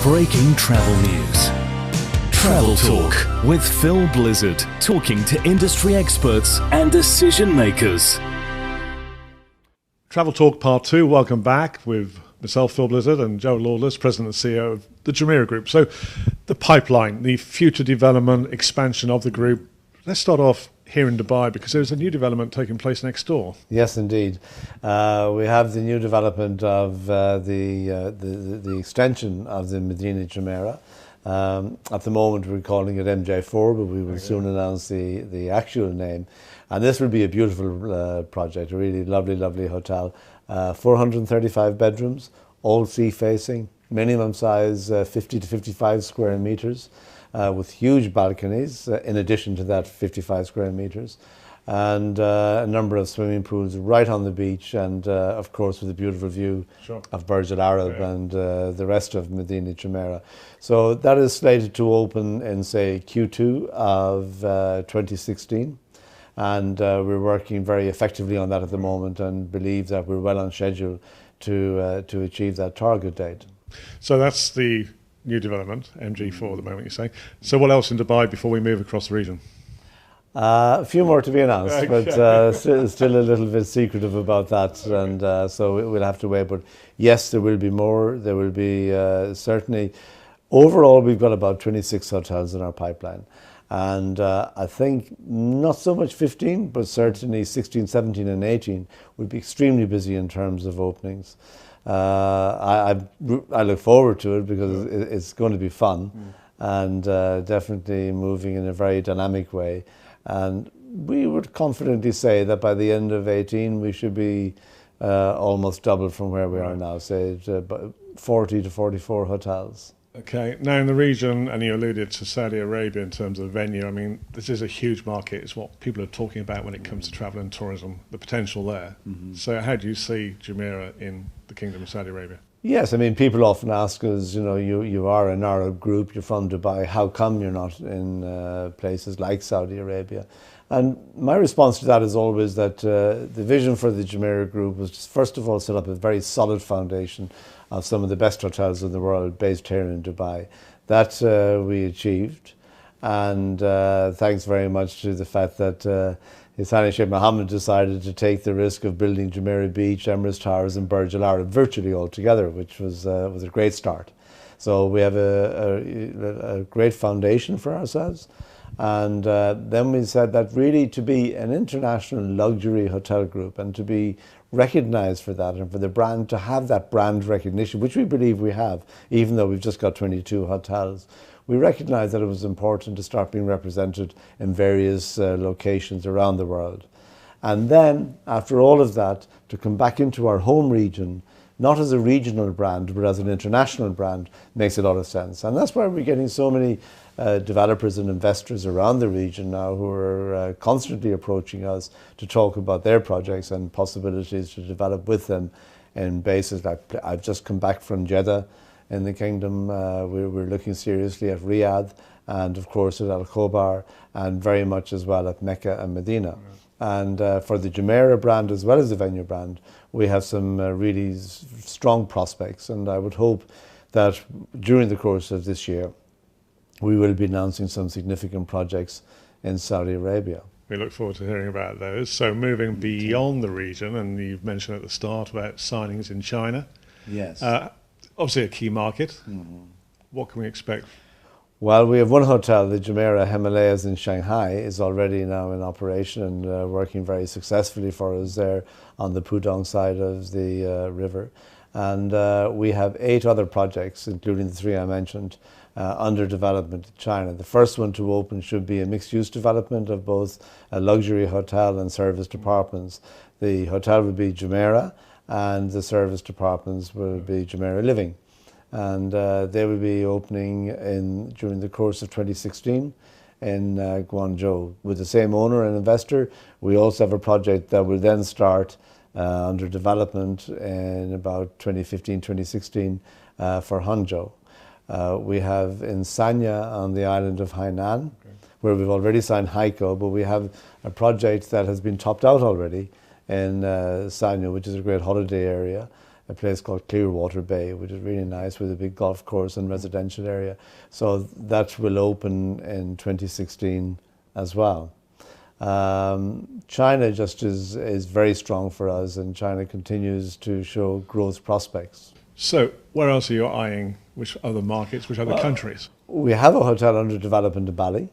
breaking travel news. Travel Talk with Phil Blizzard, talking to industry experts and decision makers. Travel Talk Part 2, welcome back with myself, Phil Blizzard, and Gerald Lawless, President and CEO of the Jumeirah Group. So the pipeline, the future development, expansion of the group. Let's start off here in Dubai because there's a new development taking place next door. Yes, indeed. We have the new development of the extension of the Medina Jumeirah. At the moment we're calling it MJ4, but we will soon announce the actual name. And this will be a beautiful project, a really lovely hotel. 435 bedrooms, all sea facing, minimum size 50 to 55 square meters. With huge balconies, in addition to that 55 square meters, and a number of swimming pools right on the beach, and of course with a beautiful view of Burj Al Arab and the rest of Medina Jumeirah. So that is slated to open in, say, Q2 of 2016, and we're working very effectively on that at the moment and believe that we're well on schedule to achieve that target date. So that's the new development, MG4 at the moment, you're saying. So what else in Dubai before we move across the region? A few more to be announced, but still a little bit secretive about that, and so we'll have to wait. But yes, there will be more. There will be certainly, overall we've got about 26 hotels in our pipeline. And I think not so much 15, but certainly 16, 17 and 18 will be extremely busy in terms of openings. I look forward to it because it's going to be fun and definitely moving in a very dynamic way. And we would confidently say that by the end of 18 we should be almost double from where we are now, say 40 to 44 hotels. Okay, now in the region, and you alluded to Saudi Arabia in terms of venue, I mean, this is a huge market. It's what people are talking about when it comes to travel and tourism, the potential there. So how do you see Jumeirah in the Kingdom of Saudi Arabia? Yes, I mean, people often ask us, you know, you are an Arab group, you're from Dubai, how come you're not in places like Saudi Arabia? And my response to that is always that the vision for the Jumeirah Group was to, first of all, set up a very solid foundation of some of the best hotels in the world based here in Dubai. That we achieved, and thanks very much to the fact that His Highness Sheikh Mohammed decided to take the risk of building Jumeirah Beach, Emirates Towers and Burj Al Arab virtually all together, which was a great start. So we have a great foundation for ourselves. And then we said that really to be an international luxury hotel group and to be recognized for that and for the brand to have that brand recognition, which we believe we have, even though we've just got 22 hotels, we recognized that it was important to start being represented in various locations around the world. And then, after all of that, to come back into our home region, not as a regional brand, but as an international brand, makes a lot of sense. And that's why we're getting so many developers and investors around the region now who are constantly approaching us to talk about their projects and possibilities to develop with them in bases like, I've just come back from Jeddah in the kingdom. We're looking seriously at Riyadh and of course at Al Khobar and very much as well at Mecca and Medina. And for the Jumeirah brand as well as the venue brand, we have some really strong prospects, and I would hope that during the course of this year we will be announcing some significant projects in Saudi Arabia. We look forward to hearing about those. So moving beyond the region, and you've mentioned at the start about signings in China. Yes. Obviously a key market. What can we expect? Well, we have one hotel, the Jumeirah Himalayas in Shanghai, is already now in operation and working very successfully for us there on the Pudong side of the river. And we have 8 other projects, including the 3 I mentioned, under development in China. The first one to open should be a mixed-use development of both a luxury hotel and service apartments. The hotel will be Jumeirah and the service apartments will be Jumeirah Living. And they will be opening during the course of 2016 in Guangzhou with the same owner and investor. We also have a project that will then start under development in about 2015, 2016 for Hangzhou. We have in Sanya on the island of Hainan, where we've already signed Haikou, but we have a project that has been topped out already in Sanya, which is a great holiday area. a place called Clearwater Bay, which is really nice with a big golf course and residential area. So that will open in 2016 as well. China just is very strong for us, and China continues to show growth prospects. So where else are you eyeing? Which other markets, which other countries? We have a hotel under development in Bali,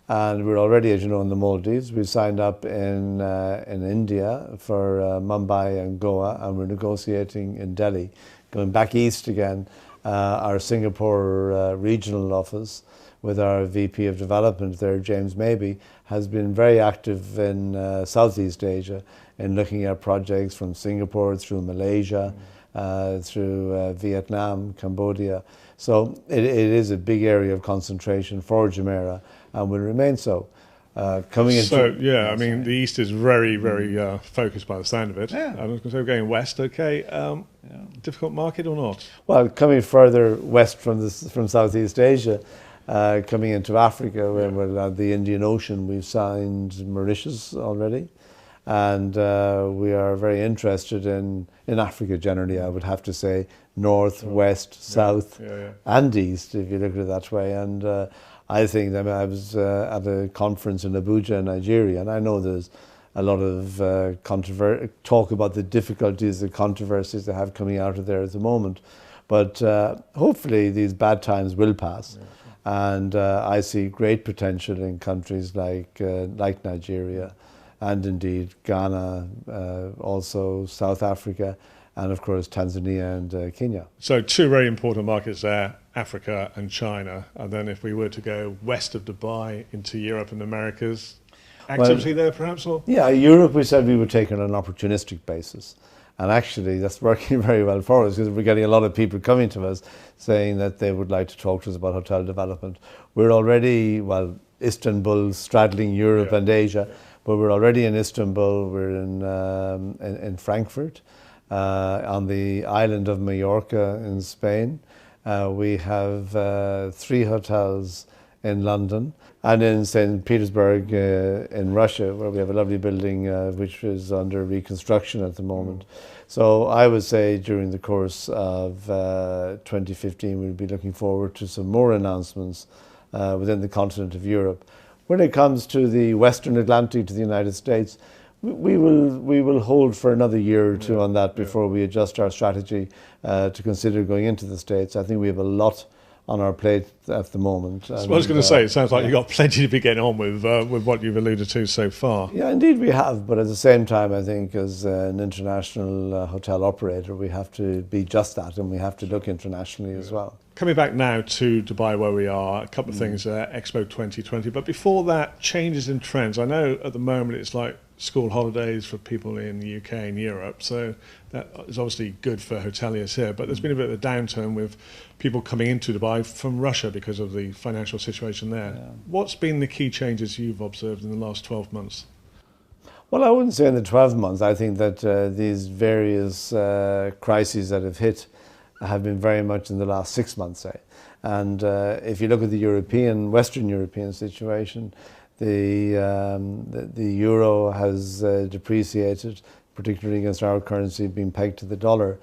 and we're already, as you know, in the Maldives. We signed up in India for Mumbai and Goa, and we're negotiating in Delhi. Going back east again, our Singapore regional office with our VP of development there, James Maybe, has been very active in Southeast Asia in looking at projects from Singapore through Malaysia, through Vietnam, Cambodia. So it is a big area of concentration for Jumeirah, and will remain so. Coming into I mean, the east is very, very focused by the sound of it. Yeah. I was going to say, we're going west, okay. Difficult market or not? Well, coming further west from Southeast Asia, coming into Africa, where we're the Indian Ocean, we've signed Mauritius already. And we are very interested in Africa generally, I would have to say, north, west, south, and east, if you look at it that way. And I think, I was at a conference in Abuja, Nigeria, and I know there's a lot of talk about the difficulties, the controversies they have coming out of there at the moment. But hopefully these bad times will pass. And I see great potential in countries like Nigeria, and indeed Ghana, also South Africa, and of course Tanzania and Kenya. So two very important markets there, Africa and China. And then if we were to go west of Dubai into Europe and the Americas, activity there perhaps? Or? Yeah, Europe we said we would take on an opportunistic basis. And actually that's working very well for us, because we're getting a lot of people coming to us saying that they would like to talk to us about hotel development. We're already, Istanbul straddling Europe and Asia. But we're already in Istanbul, we're in Frankfurt, on the island of Mallorca in Spain. We have 3 hotels in London, and in St. Petersburg in Russia, where we have a lovely building which is under reconstruction at the moment. So I would say during the course of 2015, we'll be looking forward to some more announcements within the continent of Europe. When it comes to the Western Atlantic, to the United States, we will hold for another year or two on that before we adjust our strategy to consider going into the States. I think we have a lot on our plate at the moment. I was going to say, it sounds like you've got plenty to be getting on with what you've alluded to so far. Yeah, indeed we have, but at the same time, I think as an international hotel operator, we have to be just that, and we have to look internationally as well. Coming back now to Dubai, where we are, a couple of things, Expo 2020, but before that, changes in trends. I know at the moment it's like school holidays for people in the UK and Europe, so that is obviously good for hoteliers here, but there's been a bit of a downturn with people coming into Dubai from Russia because of the financial situation there. Yeah. What's been the key changes you've observed in the last 12 months? Well, I wouldn't say in the 12 months. I think that these various crises that have hit have been very much in the last 6 months, say. And if you look at the Western European situation, the euro has depreciated, particularly against our currency being pegged to the dollar,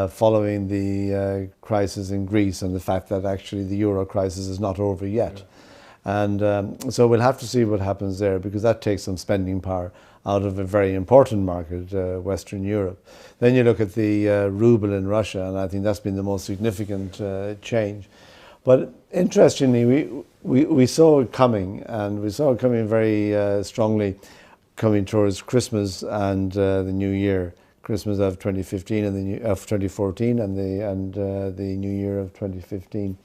following the crisis in Greece and the fact that actually the euro crisis is not over yet. And so we'll have to see what happens there, because that takes some spending power out of a very important market, Western Europe. Then you look at the ruble in Russia, and I think that's been the most significant change. But interestingly, we saw it coming, and we saw it coming very strongly, coming towards Christmas and the New Year, Christmas of 2015 and of 2014, and the New Year of 2015.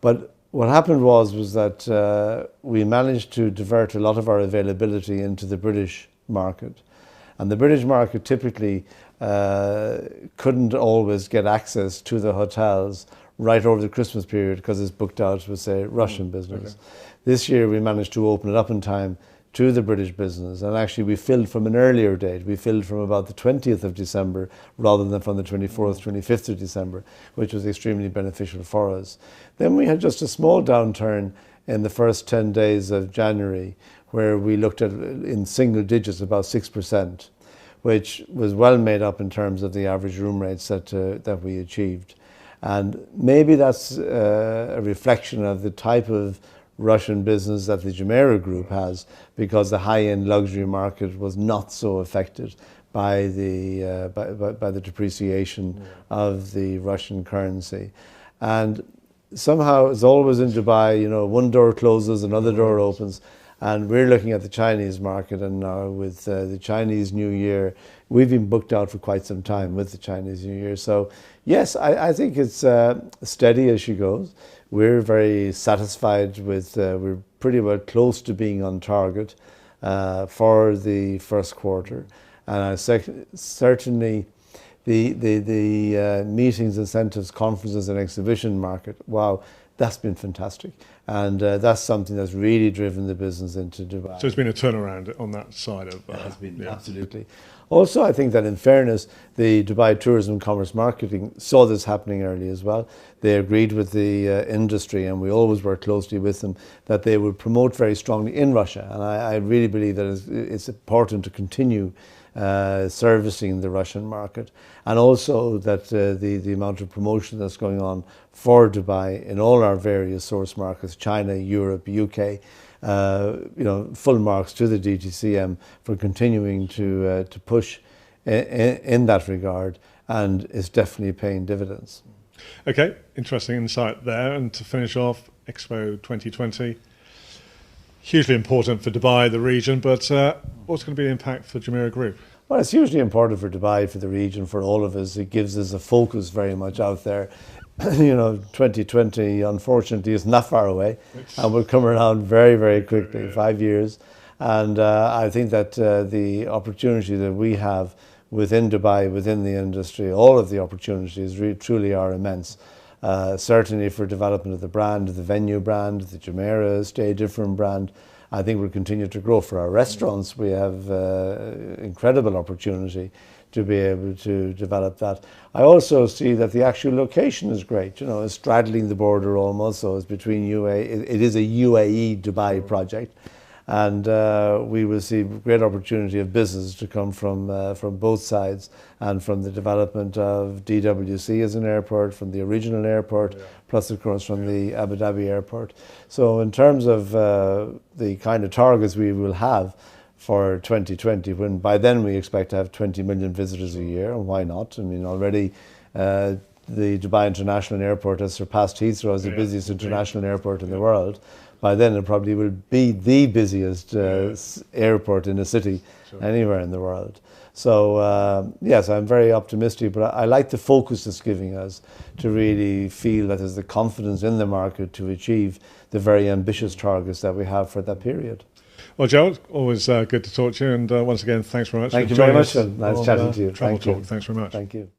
But what happened was that we managed to divert a lot of our availability into the British market, and the British market typically couldn't always get access to the hotels right over the Christmas period because it's booked out with, say, Russian business. Okay. This year we managed to open it up in time to the British business, and actually we filled from an earlier date. We filled from about the 20th of December rather than from the 24th, 25th of December, which was extremely beneficial for us. Then we had just a small downturn in the first 10 days of January, where we looked at in single digits, about 6%. which was well made up in terms of the average room rates that we achieved. And maybe that's a reflection of the type of Russian business that the Jumeirah Group has, because the high-end luxury market was not so affected by the depreciation of the Russian currency. And somehow, as always in Dubai, one door closes, another door opens. And we're looking at the Chinese market, and now with the Chinese New Year, we've been booked out for quite some time with the Chinese New Year. So yes, I think it's steady as she goes. We're very satisfied with, we're pretty well close to being on target for the first quarter. And certainly the meetings, incentives, conferences and exhibition market, wow, that's been fantastic. And that's something that's really driven the business into Dubai. So it's been a turnaround on that side of it has been, absolutely. Also, I think that in fairness, the Dubai Tourism Commerce Marketing saw this happening early as well. They agreed with the industry, and we always work closely with them, that they would promote very strongly in Russia. And I really believe that it's important to continue servicing the Russian market, and also that the amount of promotion that's going on for Dubai in all our various source markets, China, Europe, UK, full marks to the DTCM for continuing to push in that regard, and it's definitely paying dividends. Okay, interesting insight there. And to finish off, Expo 2020. Hugely important for Dubai, the region, but what's going to be the impact for Jumeirah Group? Well, it's hugely important for Dubai, for the region, for all of us. It gives us a focus very much out there. 2020, unfortunately, is not far away, and will come around very, very quickly, 5 years. And I think that the opportunity that we have within Dubai, within the industry, all of the opportunities really, truly are immense. Certainly for development of the brand, the venue brand, the Jumeirah Stay Different brand. I think we'll continue to grow. For our restaurants, we have incredible opportunity to be able to develop that. I also see that the actual location is great. It's straddling the border almost, so it's between UAE. It is a UAE Dubai project. And we will see great opportunity of business to come from both sides, and from the development of DWC as an airport, from the original airport, plus of course from the Abu Dhabi airport. So in terms of the kind of targets we will have for 2020, when by then we expect to have 20 million visitors a year, and why not? I mean, already the Dubai International Airport has surpassed Heathrow as the busiest international airport in the world. By then it probably will be the busiest airport in a city anywhere in the world. So yes, I'm very optimistic, but I like the focus it's giving us to really feel that there's the confidence in the market to achieve the very ambitious targets that we have for that period. Well, Gerald, always good to talk to you, and once again, thanks very much. Thank you very much, and nice chatting to you. Travel Talk. Thanks very much. Thank you.